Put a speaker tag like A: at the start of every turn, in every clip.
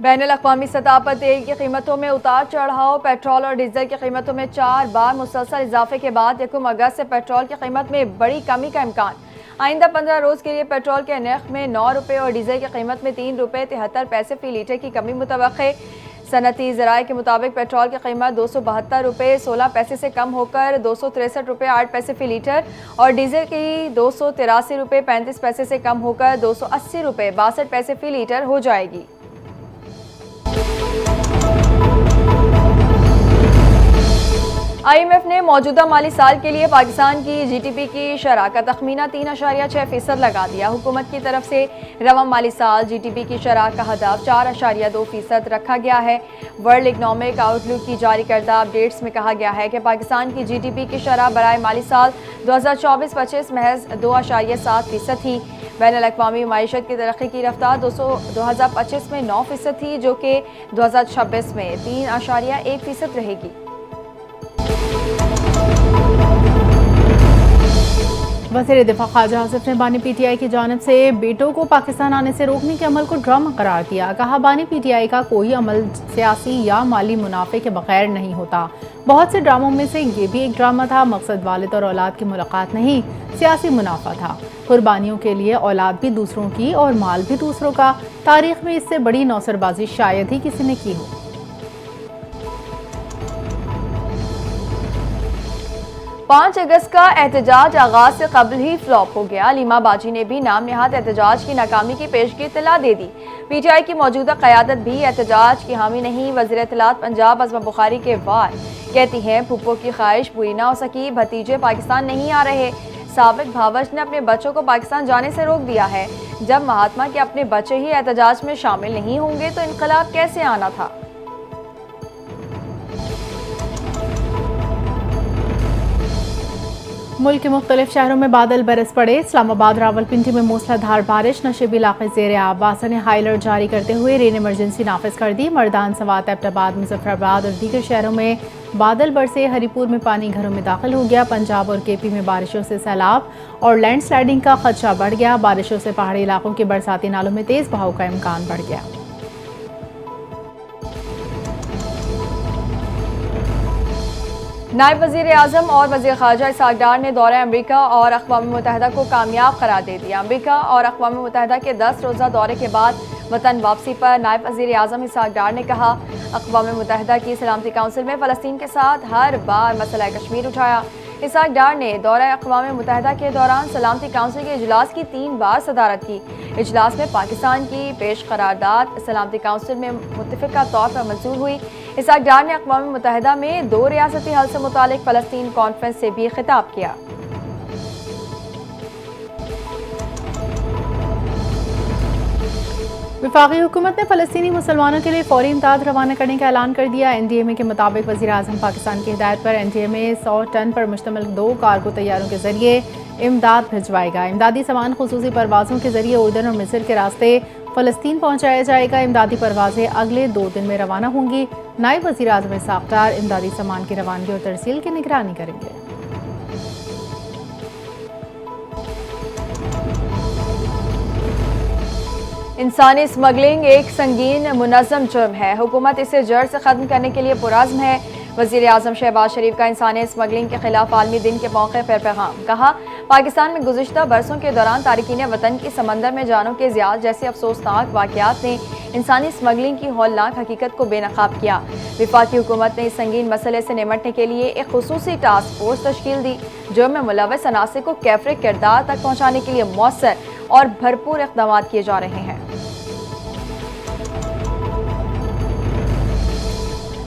A: बैनुल-अक़वामी सतह पर तेल की कीमतों में उतार चढ़ाव। पेट्रोल और डीजल की कीमतों में 4 बार मुसलसल इजाफे के बाद 1 अगस्त से पेट्रोल की कीमत में बड़ी कमी का इम्कान। आइंदा 15 रोज़ के लिए पेट्रोल के नर्ख में 9 रुपये और डीजल की कीमत में 3 रुपये 73 पैसे फी लीटर की कमी मुतवक्के। सनती ज़राए के मुताबिक पेट्रोल की कीमत 272 रुपये 16 पैसे से कम होकर 263 रुपये 8 पैसे फी लीटर और डीजल की 283 रुपये 35 पैसे से कम होकर 280 रुपये 62 पैसे फी लीटर हो जाएगी। IMF ने मौजूदा माली साल के लिए पाकिस्तान की GDP की शरह का तखमीना 3.6% लगा दिया। हुकूमत की तरफ से रवा माली साल GDP की शरह का हदफ 4.2% रखा गया है। वर्ल्ड इकनॉमिक आउटलुक की जारी करदा अपडेट्स में कहा गया है कि पाकिस्तान की GDP की शरह बराए माली साल 2024-25 महज 2.7% थी। बैनुल-अक़वामी मईशत की तरक्की की रफ्तार 2025 में 9% थी, जो कि 2026 में 3.1% रहेगी।
B: वज़ीर दिफा ख़ारजा आसिफ ने बानी PTI की जानिब से बेटों को पाकिस्तान आने से रोकने के अमल को ड्रामा करार दिया। कहा, बानी PTI का कोई अमल सियासी या माली मुनाफे के बगैर नहीं होता। बहुत से ड्रामों में से ये भी एक ड्रामा था। मकसद वालिद और औलाद की मुलाकात नहीं, सियासी मुनाफा था। कुर्बानियों के लिए औलाद भी दूसरों की और माल भी दूसरों का। तारीख में इससे बड़ी नौसरबाजी शायद ही किसी ने की हो।
A: 5 अगस्त का एहतजाज आगाज से कबल ही फ्लॉप हो गया। लीमा बाजी ने भी नाम निहाद एहतजाज की नाकामी की पेशगी इत्तला दे दी। PTI की मौजूदा क़यादत भी एहतजाज की हामी नहीं। वज़ीर इत्तलात पंजाब अज़मा बुखारी के वार कहती हैं, फूफो की ख्वाहिश पूरी ना हो सकी, भतीजे पाकिस्तान नहीं आ रहे। साबिक भावज ने अपने बच्चों को पाकिस्तान जाने से रोक दिया है। जब महात्मा के अपने बच्चे ही एहतजाज में शामिल नहीं होंगे तो इनकलाब कैसे आना था।
B: मुल्क के मुख्तलिफ शहरों में बादल बरस पड़े। इस्लामाबाद, रावलपिंडी में मूसलाधार बारिश, नशेबी इलाके ज़ेर आब। बासा ने हाई अलर्ट जारी करते हुए रेन इमरजेंसी नाफिज कर दी। मर्दान, सवात, एबटाबाद, मुजफ्फराबाद और दीगर शहरों में बादल बरसे। हरीपुर में पानी घरों में दाखिल हो गया। पंजाब और KP में बारिशों से सैलाब और लैंड स्लाइडिंग का खदशा बढ़ गया। बारिशों से पहाड़ी इलाकों के बरसाती नालों में तेज बहाव का इम्कान बढ़ गया।
A: नायब वज़ीर आज़म और वज़ीर ख़ारजा इसहाक़ डार ने दौरा अमरीका और अक़वाम मुत्तहिदा को कामयाब करार दे दिया। अमरीका और अक़वाम मुत्तहिदा के 10 रोज़ा दौरे के बाद वतन वापसी पर नायब वज़ीर आज़म इसहाक़ डार ने कहा, अक़वाम मुत्तहिदा की सलामती काउंसिल में फ़लस्तीन के साथ हर बार मसला कश्मीर उठाया। इसहाक़ डार ने दौरा अक़वाम मुत्तहिदा के दौरान सलामती काउंसिल के इजलास की 3 बार सदारत की। इजलास में पाकिस्तान की पेश करारदाद सलामती काउंसिल में मुत्तफ़िक़ा तौर पर मंजूर हुई। इसहाक़ डार ने अक़वाम मुत्तहिदा में 2 रियासती हल से मुतालिक फ़लस्तीन कॉन्फ्रेंस से भी खिताब किया।
B: वफाकी हुकूमत ने फ़लस्तीनी मुसलमानों के लिए फौरी इमदाद रवाना करने का ऐलान कर दिया। NDMA के मुताबिक वज़ीर आज़म पाकिस्तान की हिदायत पर NDMA 100 टन पर मुश्तमिल 2 कार्गो तैयारों के जरिए इमदाद भिजवाएगा। इमदादी सामान खुसूसी परवाज़ों के जरिए उर्दन और मिस्र के रास्ते फ़लस्तीन पहुँचाया जाएगा। इमदादी परवाज़ें अगले 2 दिन में रवाना होंगी। नायब वज़ीर आज़म इसहाक़ डार इमदादी सामान की रवानगी और तरसील की निगरानी करेंगे।
A: इंसानी स्मगलिंग एक संगीन मुनज़्ज़म जुर्म है। हुकूमत इसे जड़ से ख़त्म करने के लिए पुरज़्म है। वज़ीर आज़म शहबाज शरीफ का इंसानी स्मगलिंग के खिलाफ आलमी दिन के मौके पर पैगाम। कहा, पाकिस्तान में गुज़िश्ता बरसों के दौरान तारिकीन वतन की समंदर में जानों के ज़ियाद जैसी अफसोसनाक वाक़यात ने इंसानी स्मगलिंग की हौलनाक हकीकत को बेनकाब किया। वफाकी हुकूमत ने इस संगीन मसले से निमटने के लिए एक खुसूसी टास्क फोर्स तश्कील दी, जो में मुलव्वस अनासिर को कैफरे किरदार तक पहुँचाने के लिए मौसर और भरपूर इक़दाम किए जा रहे हैं।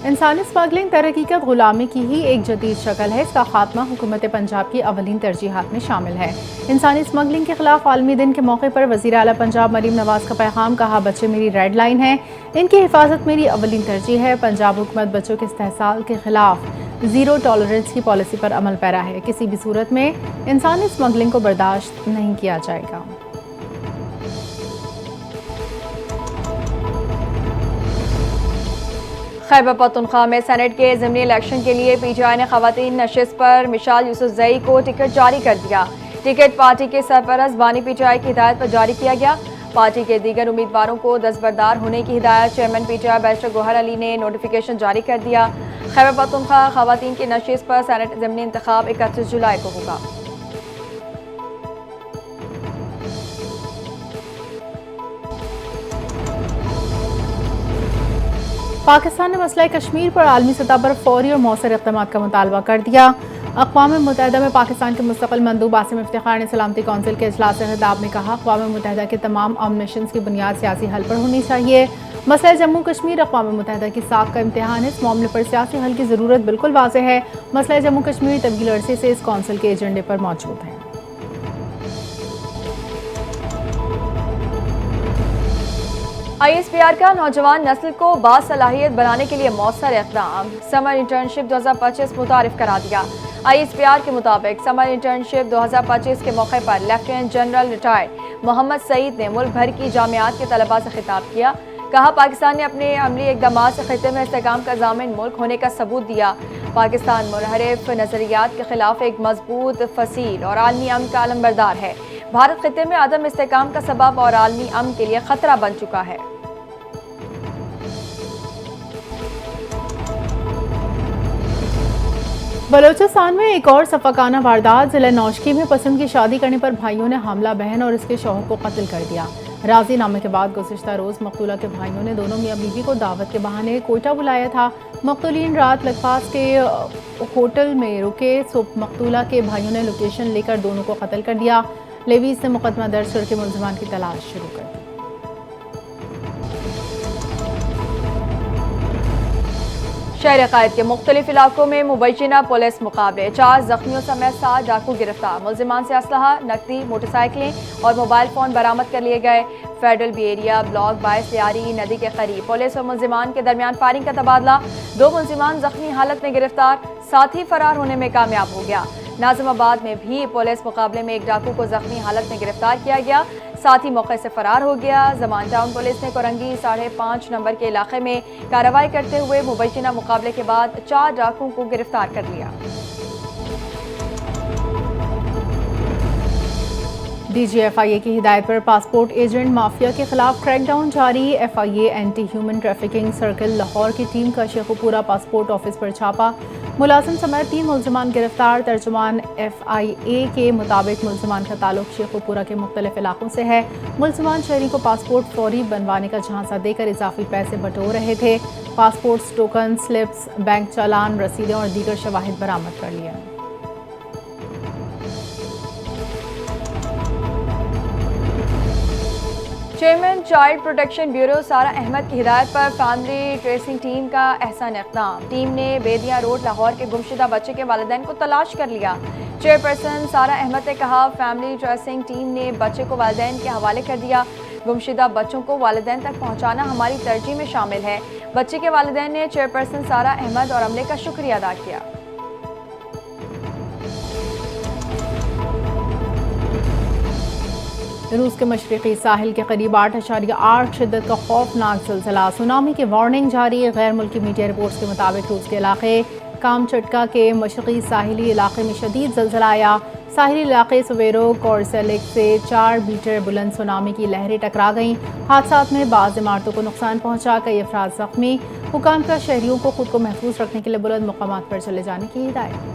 B: इंसानी स्मगलिंग दरहकीकत गुलामी की ही एक जदीद शक्ल है। इसका खात्मा हुकूमत पंजाब की अवलीन तरजीहात में शामिल है। इंसानी स्मगलिंग के खिलाफ आलमी दिन के मौके पर वज़ीर आला पंजाब मरीम नवाज का पैगाम। कहा, बच्चे मेरी रेड लाइन है, इनकी हिफाजत मेरी अवलीन तरजीह है। पंजाब हुकूमत बच्चों के इस्तेहसाल के खिलाफ 0 टॉलरेंस की पॉलिसी पर अमल पैरा है। किसी भी सूरत में इंसानी स्मगलिंग को बर्दाश्त नहीं किया जाएगा।
A: खैबर पख्तूनख्वा में सेनेट के ज़िमनी इलेक्शन के लिए PTI ने ख़वातीन नशिस्त पर मिशाल यूसुफ़ज़ई को टिकट जारी कर दिया। टिकट पार्टी के सरपरस्त बानी PTI की हिदायत पर जारी किया गया। पार्टी के दीगर उम्मीदवारों को दस्तबरदार होने की हिदायत। Chairman PTI barrister Gohar Ali ने नोटिफिकेशन जारी कर दिया। खैबर पख्तूनख्वा खवातीन की नशिस्त पर सेनेट ज़िमनी इंतखाब 31 जुलाई को होगा।
B: पाकिस्तान ने मसला कश्मीर पर आलमी सतह पर फौरी और मौसर इक़दाम का मुतालबा कर दिया। अक़वाम मुत्तहिदा में पाकिस्तान के मुस्तक़िल मंदूब आसिम इफ्तिखार ने सलामती कौंसिल के इजलास से खिताब में कहा, अक़वाम मुत्तहिदा के तमाम अमन मिशंस की बुनियाद सियासी हल पर होनी चाहिए। मसला जम्मू कश्मीर अक़वाम मुत्तहिदा की साख का इम्तिहान है। इस मामले पर सियासी हल की ज़रूरत बिल्कुल वाज़ेह है। मसला जम्मू कश्मीर तवील अरसे से इस कौंसिल के एजेंडे पर मौजूद है।
A: ISPR का नौजवान नस्ल को बासलाहियत बनाने के लिए मौसर इक़दाम। समर इंटर्नशिप 2025 मुतारिफ करा दिया। ISPR के मुताबिक समर इंटर्नशिप 2025 के मौके पर lieutenant general retired Mohammad Saeed ने मुल्क भर की जामियात के तलबा से खिताब किया। कहा, पाकिस्तान ने अपने अमली इक़दाम से खित्ते में इस्तेहकाम का ज़ामिन मुल्क होने का सबूत दिया। पाकिस्तान मुनहरिफ नज़रियात के खिलाफ एक मजबूत, फसील और आलमी अमन का अलमबरदार है। भारत खित्ते में अदम इस्तेहकाम का सबब और आलमी अमन के लिए खतरा बन चुका है।
B: बलोचिस्तान में एक और सफाकाना वारदात। जिला नौशकी में पसंद की शादी करने पर भाइयों ने हामला बहन और इसके शौहर को कत्ल कर दिया। राजी नामे के बाद गुज़िश्ता रोज़ मकतूला के भाइयों ने दोनों मियाँ बीवी को दावत के बहाने कोयटा बुलाया था। मकतूलीन रात लगपास के होटल में रुके। सुबह मकतूला के भाइयों ने लोकेशन लेकर दोनों को कत्ल कर दिया। लेवीज ने मुकदमा दर्ज करके मुलजमान की तलाश शुरू कर दी।
A: शहर कायद के मुख्तलिफ इलाकों में मुबैना पुलिस मुकाबले। 4 जख्मियों समेत 7 डाकू गिरफ्तार। मुलजिमान से असलहा, नकदी, मोटरसाइकिलें और मोबाइल फ़ोन बरामद कर लिए गए। फेडरल बी एरिया ब्लॉक बायस लियारी नदी के करीब पुलिस और मुलजिमान के दरमियान फायरिंग का तबादला। 2 मुलजिमान जख्मी हालत में गिरफ्तार, साथ ही फरार होने में कामयाब हो गया। नाजिमाबाद में भी पुलिस मुकाबले में एक डाकू को जख्मी हालत में गिरफ्तार किया गया, साथ ही मौके से फरार हो गया। जमान टाउन पुलिस ने कोरंगी 5.5 नंबर के इलाके में कार्रवाई करते हुए मुबैना मुकाबले के बाद 4 डाकुओं को गिरफ्तार कर लिया।
B: DG FIA की हिदायत पर पासपोर्ट एजेंट माफिया के खिलाफ क्रैकडाउन जारी। FIA anti human trafficking circle Lahore की टीम का शेखुपुरा पासपोर्ट ऑफिस पर छापा। मुलाजिम समेत 3 मुलजमान गिरफ्तार। तर्जुमान FIA के मुताबिक मुलजमान का ताल्लुक शेखुपुरा के मुख्तलिफ इलाकों से है। मुलजमान शहरी को पासपोर्ट फौरी बनवाने का झांसा देकर इजाफी पैसे बटोर रहे थे। पासपोर्ट, टोकन, स्लिप्स, बैंक चालान, रसीदें और दीगर शवाहिद बरामद कर लिया।
A: चेयरमैन चाइल्ड प्रोटेक्शन ब्यूरो सारा अहमद की हिदायत पर फैमिली ट्रेसिंग टीम का एहसान इक़दाम। टीम ने बेदिया रोड लाहौर के गुमशुदा बच्चे के वालिदैन को तलाश कर लिया। चेयरपर्सन सारा अहमद ने कहा, फैमिली ट्रेसिंग टीम ने बच्चे को वालिदैन के हवाले कर दिया। गुमशुदा बच्चों को वालिदैन तक पहुँचाना हमारी तरजीह में शामिल है। बच्चे के वालिदैन ने चेयरपर्सन सारा अहमद और अमले का शुक्रिया अदा किया।
B: रूस के मशरक़ी साहिल के करीब 8.8 शिद्दत का खौफनाक ज़िलज़ला। सुनामी की वार्निंग जारी। गैर मुल्की मीडिया रिपोर्ट्स के मुताबिक रूस के इलाके कामचटका के मशरक़ी साहिली इलाके में शदीद ज़िलज़ला आया। साहिली इलाके सवेरो कोर्सेलिक से 4 मीटर बुलंद सुनामी की लहरें टकरा गईं। हादसात में बाज़ इमारतों को नुकसान पहुँचा, कई अफराद ज़ख्मी। हुकाम का शहरियों को खुद को महफूज रखने के लिए बुलंद मकामात पर चले जाने की हिदायत।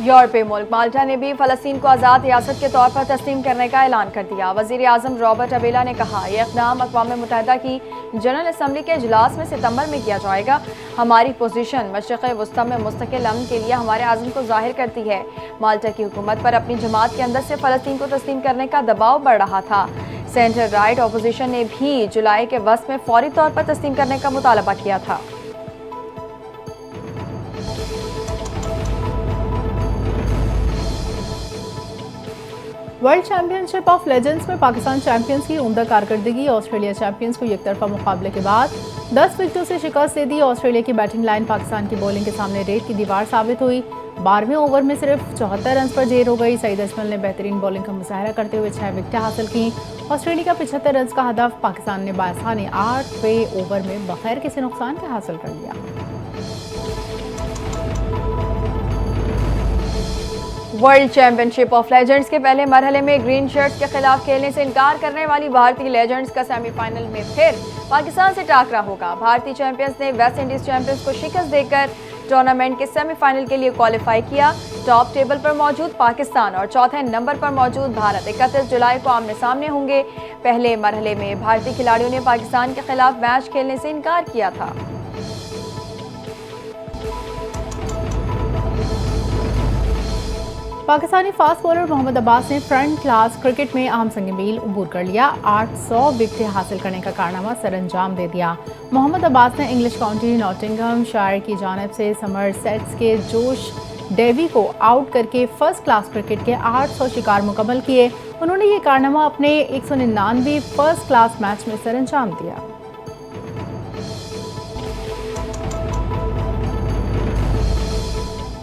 A: यूरोपीय मुल्क माल्टा ने भी फ़लस्तीन को आज़ाद रियासत के तौर पर तस्लीम करने का ऐलान कर दिया। वज़ीर आज़म रॉबर्ट अबेला ने कहा, यह इक़दाम अक़वाम मुत्तहिदा की जनरल असम्बली के इजलास में सितंबर में किया जाएगा। हमारी पोजीशन मशरिक़ वस्ता में मुस्तक़िल अमन के लिए हमारे आज़म को ज़ाहिर करती है। माल्टा की हुकूमत पर अपनी जमात के अंदर से फ़लस्तीन को तस्लीम करने का दबाव बढ़ रहा था। सेंटर राइट अपोजिशन ने भी जुलाई के वस्त में फौरी तौर पर तस्लीम करने का मुतालबा किया था।
B: वर्ल्ड चैंपियनशिप ऑफ लेजेंड्स में पाकिस्तान चैंपियंस की उम्दा कारकर्दगी। ऑस्ट्रेलिया चैंपियंस को एकतरफा मुकाबले के बाद 10 विकेटों से शिकस्त दे दी। ऑस्ट्रेलिया की बैटिंग लाइन पाकिस्तान की बॉलिंग के सामने रेत की दीवार साबित हुई। 12वें ओवर में सिर्फ 74 रन पर ढेर हो गई। सईद अजमल ने बेहतरीन बॉलिंग का मुजाहरा करते हुए 6 विकेटें हासिल की। ऑस्ट्रेलिया का 75 रन का हदफ पाकिस्तान ने बासानी 8वें ओवर में बगैर किसी नुकसान के हासिल कर लिया।
A: वर्ल्ड चैंपियनशिप ऑफ लेजेंड्स के पहले मरहले में ग्रीन शर्ट्स के खिलाफ खेलने से इनकार करने वाली भारतीय लेजेंड्स का सेमीफाइनल में फिर पाकिस्तान से टाकरा होगा। भारतीय चैंपियंस ने वेस्ट इंडीज चैंपियंस को शिकस्त देकर टूर्नामेंट के सेमीफाइनल के लिए क्वालिफाई किया। टॉप टेबल पर मौजूद पाकिस्तान और चौथे नंबर पर मौजूद भारत 31 जुलाई को आमने सामने होंगे। पहले मरहले में भारतीय खिलाड़ियों ने पाकिस्तान के खिलाफ मैच खेलने से इनकार किया था।
B: पाकिस्तानी फास्ट बॉलर मोहम्मद अब्बास ने फ्रंट क्लास क्रिकेट में अहम संग मील अबूर कर लिया। 800 विकेटें हासिल करने का कारनामा सरअंजाम दे दिया। मोहम्मद अब्बास ने इंग्लिश काउंटी नॉटिंघम शायर की जानिब से समरसेट्स के जोश डेवी को आउट करके फर्स्ट क्लास क्रिकेट के 800 शिकार मुकम्मल किए। उन्होंने ये कारनामा अपने 199 फर्स्ट क्लास मैच में सरअंजाम दिया।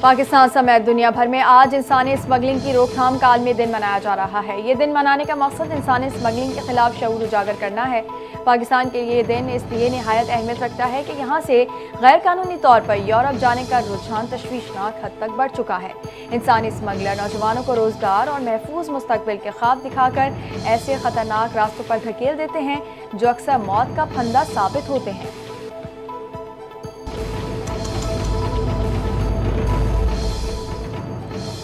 A: पाकिस्तान समेत दुनिया भर में आज इंसानी स्मगलिंग की रोकथाम का आलमी दिन मनाया जा रहा है। ये दिन मनाने का मकसद इंसानी स्मगलिंग के खिलाफ शऊर उजागर करना है। पाकिस्तान के लिए ये दिन इसलिए निहायत अहमियत रखता है कि यहाँ से गैर कानूनी तौर पर यूरोप जाने का रुझान तशवीशनाक हद तक बढ़ चुका है। इंसानी स्मगलर नौजवानों को रोजगार और महफूज मुस्तकबिल के ख्वाब दिखाकर ऐसे खतरनाक रास्तों पर धकेल देते हैं जो अक्सर मौत का फंदा साबित होते हैं।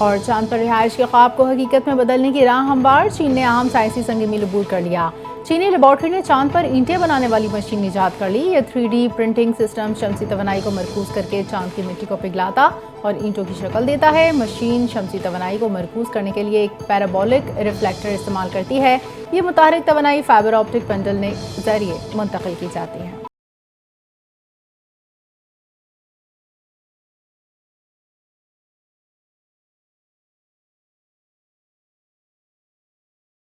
B: और चांद पर रिहाइश के ख्वाब को हकीकत में बदलने की राह हमवार। चीन ने अहम साइंसी संग मील अबूर कर लिया। चीनी लेबॉर्ट्री ने चांद पर ईंटें बनाने वाली मशीन ईजाद कर ली। ये 3D प्रिंटिंग सिस्टम शमसी तवानाई को मरकूज करके चांद की मिट्टी को पिघलाता और ईंटों की शक्ल देता है। मशीन शमसी तवानाई को मरकूज करने के लिए एक पैराबोलिक रिफ्लेक्टर इस्तेमाल करती है। ये मुतहरिक तवानाई फाइबर ऑप्टिक बंडल के जरिए मुंतकिल की जाती है।